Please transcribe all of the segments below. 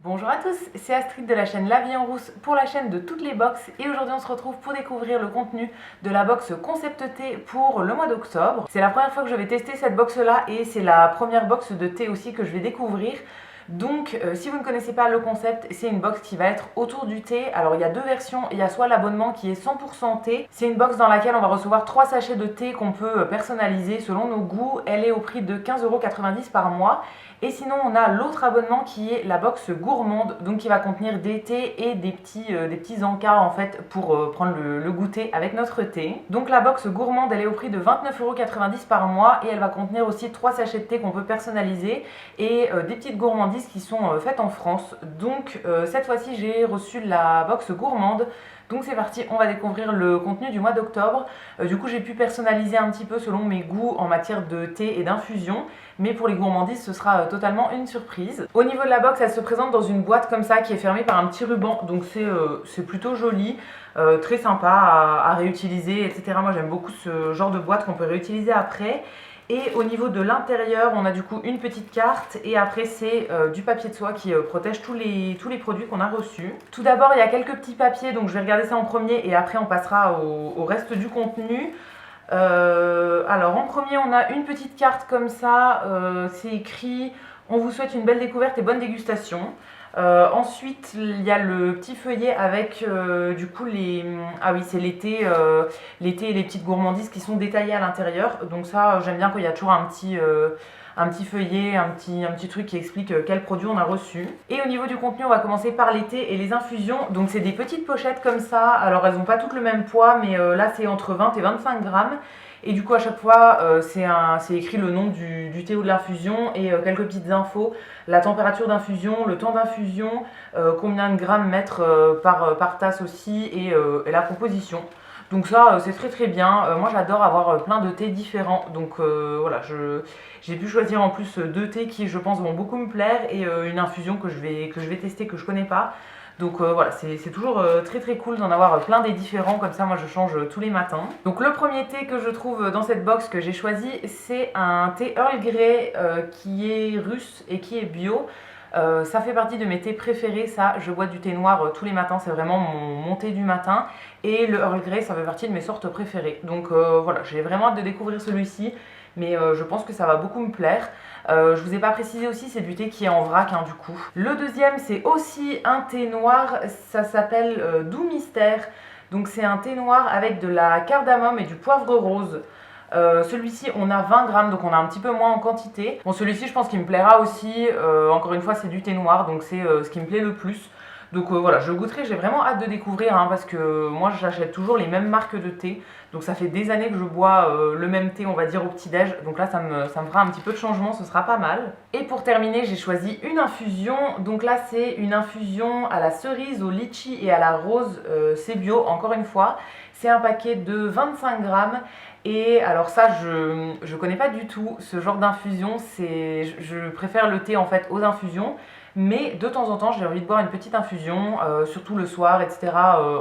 Bonjour à tous, c'est Astrid de la chaîne La Vie en Rousse pour la chaîne de toutes les box et aujourd'hui on se retrouve pour découvrir le contenu de la box Concept Thé pour le mois d'octobre. C'est la première fois que je vais tester cette box là et c'est la première box de thé aussi que je vais découvrir. Donc si vous ne connaissez pas le concept, c'est une box qui va être autour du thé. Alors il y a deux versions, il y a soit l'abonnement qui est 100% thé. C'est une box dans laquelle on va recevoir 3 sachets de thé qu'on peut personnaliser selon nos goûts. Elle est au prix de 15,90 € par mois. Et sinon on a l'autre abonnement qui est la box gourmande, donc qui va contenir des thés et des petits encas en fait pour prendre le goûter avec notre thé. Donc la box gourmande elle est au prix de 29,90 € par mois et elle va contenir aussi 3 sachets de thé qu'on peut personnaliser et des petites gourmandises qui sont faites en France. Donc cette fois-ci j'ai reçu la box gourmande. Donc c'est parti, on va découvrir le contenu du mois d'octobre. Du coup j'ai pu personnaliser un petit peu selon mes goûts en matière de thé et d'infusion. Mais pour les gourmandises ce sera totalement une surprise. Au niveau de la box elle se présente dans une boîte comme ça qui est fermée par un petit ruban. Donc c'est plutôt joli, très sympa à réutiliser etc. Moi j'aime beaucoup ce genre de boîte qu'on peut réutiliser après. Et au niveau de l'intérieur, on a du coup une petite carte et après c'est du papier de soie qui protège tous les produits qu'on a reçus. Tout d'abord, il y a quelques petits papiers, donc je vais regarder ça en premier et après on passera au reste du contenu. Alors en premier, on a une petite carte comme ça, c'est écrit « On vous souhaite une belle découverte et bonne dégustation ». Ensuite, il y a le petit feuillet avec du coup Ah oui, c'est l'été et les petites gourmandises qui sont détaillées à l'intérieur. Donc ça, j'aime bien quand il y a toujours un petit feuillet, un petit truc qui explique quel produit on a reçu. Et au niveau du contenu, on va commencer par les thés et les infusions. Donc c'est des petites pochettes comme ça. Alors elles n'ont pas toutes le même poids, mais là c'est entre 20 et 25 grammes. Et du coup à chaque fois c'est écrit le nom du thé ou de l'infusion et quelques petites infos, la température d'infusion, le temps d'infusion, combien de grammes mettre par tasse aussi et la composition. Donc ça c'est très bien, moi j'adore avoir plein de thés différents, donc voilà, j'ai pu choisir en plus 2 thés qui je pense vont beaucoup me plaire et une infusion que je vais tester que je connais pas. Donc voilà, c'est toujours très cool d'en avoir plein des différents, comme ça moi je change tous les matins. Donc le premier thé que je trouve dans cette box que j'ai choisi, c'est un thé Earl Grey qui est russe et qui est bio. Ça fait partie de mes thés préférés, ça, je bois du thé noir tous les matins, c'est vraiment mon thé du matin. Et le Earl Grey, ça fait partie de mes sortes préférées. Donc voilà, j'ai vraiment hâte de découvrir celui-ci, mais je pense que ça va beaucoup me plaire. Je vous ai pas précisé aussi, c'est du thé qui est en vrac du coup. Le deuxième, c'est aussi un thé noir, ça s'appelle Doux Mystère. Donc c'est un thé noir avec de la cardamome et du poivre rose. Celui-ci on a 20 grammes, donc on a un petit peu moins en quantité. Bon, celui-ci je pense qu'il me plaira aussi, encore une fois c'est du thé noir, donc c'est ce qui me plaît le plus. Donc voilà, je goûterai, j'ai vraiment hâte de découvrir parce que moi j'achète toujours les mêmes marques de thé. Donc ça fait des années que je bois le même thé, on va dire au petit-déj. Donc là ça me fera un petit peu de changement, ce sera pas mal. Et pour terminer, j'ai choisi une infusion. Donc là c'est une infusion à la cerise, au litchi et à la rose, c'est bio encore une fois. C'est un paquet de 25 grammes. Et alors ça, je connais pas du tout ce genre d'infusion, je préfère le thé en fait aux infusions, mais de temps en temps j'ai envie de boire une petite infusion, surtout le soir, etc.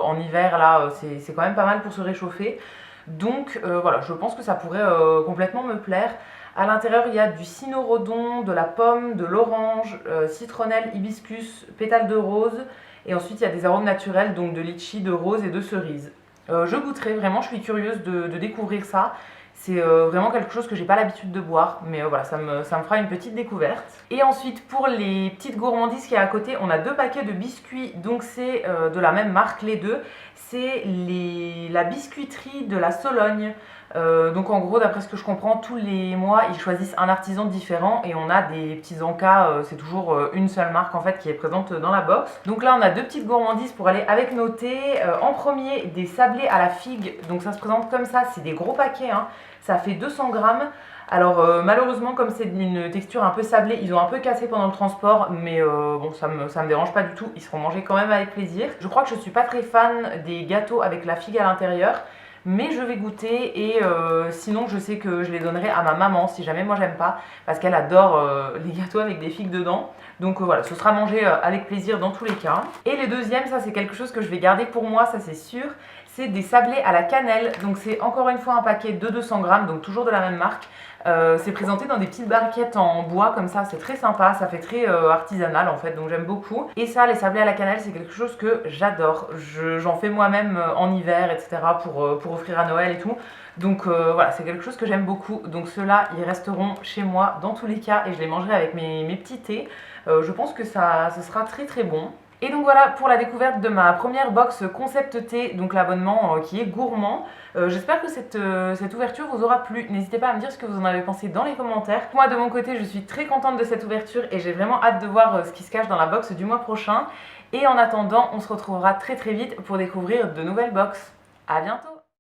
En hiver là, c'est quand même pas mal pour se réchauffer. Donc voilà, je pense que ça pourrait complètement me plaire. À l'intérieur, il y a du cynorhodon, de la pomme, de l'orange, citronnelle, hibiscus, pétales de rose, et ensuite il y a des arômes naturels, donc de litchi, de rose et de cerise. Je goûterai, vraiment je suis curieuse de découvrir ça. C'est vraiment quelque chose que j'ai pas l'habitude de boire, mais voilà, ça me fera une petite découverte. Et ensuite pour les petites gourmandises qui est à côté, on a 2 paquets de biscuits, donc c'est de la même marque les deux. C'est la biscuiterie de la Sologne. Donc en gros, d'après ce que je comprends, tous les mois ils choisissent un artisan différent et on a des petits encas, c'est toujours une seule marque en fait qui est présente dans la box. Donc là on a 2 petites gourmandises pour aller avec nos thés. En premier, des sablés à la figue, donc ça se présente comme ça, c'est des gros paquets, ça fait 200 grammes. Alors malheureusement comme c'est une texture un peu sablée, ils ont un peu cassé pendant le transport, mais bon ça me dérange pas du tout, ils seront mangés quand même avec plaisir. Je crois que je suis pas très fan des gâteaux avec la figue à l'intérieur, mais je vais goûter et sinon je sais que je les donnerai à ma maman si jamais moi j'aime pas, parce qu'elle adore les gâteaux avec des figues dedans. Donc voilà, ce sera mangé avec plaisir dans tous les cas. Et les deuxièmes, ça c'est quelque chose que je vais garder pour moi, ça c'est sûr. c'est des sablés à la cannelle. Donc c'est encore une fois un paquet de 200 grammes, donc toujours de la même marque. C'est présenté dans des petites barquettes en bois comme ça, c'est très sympa, ça fait très artisanal en fait, donc j'aime beaucoup. Et ça, les sablés à la cannelle, c'est quelque chose que j'adore. J'en fais moi-même en hiver, etc. pour offrir à Noël et tout. Donc voilà, c'est quelque chose que j'aime beaucoup. Donc ceux-là, ils resteront chez moi dans tous les cas et je les mangerai avec mes petits thés. Je pense que ce sera très très bon. Et donc voilà pour la découverte de ma première box concept thé, donc l'abonnement qui est gourmand. J'espère que cette ouverture vous aura plu. N'hésitez pas à me dire ce que vous en avez pensé dans les commentaires. Moi de mon côté je suis très contente de cette ouverture et j'ai vraiment hâte de voir ce qui se cache dans la box du mois prochain. Et en attendant, on se retrouvera très très vite pour découvrir de nouvelles box. À bientôt!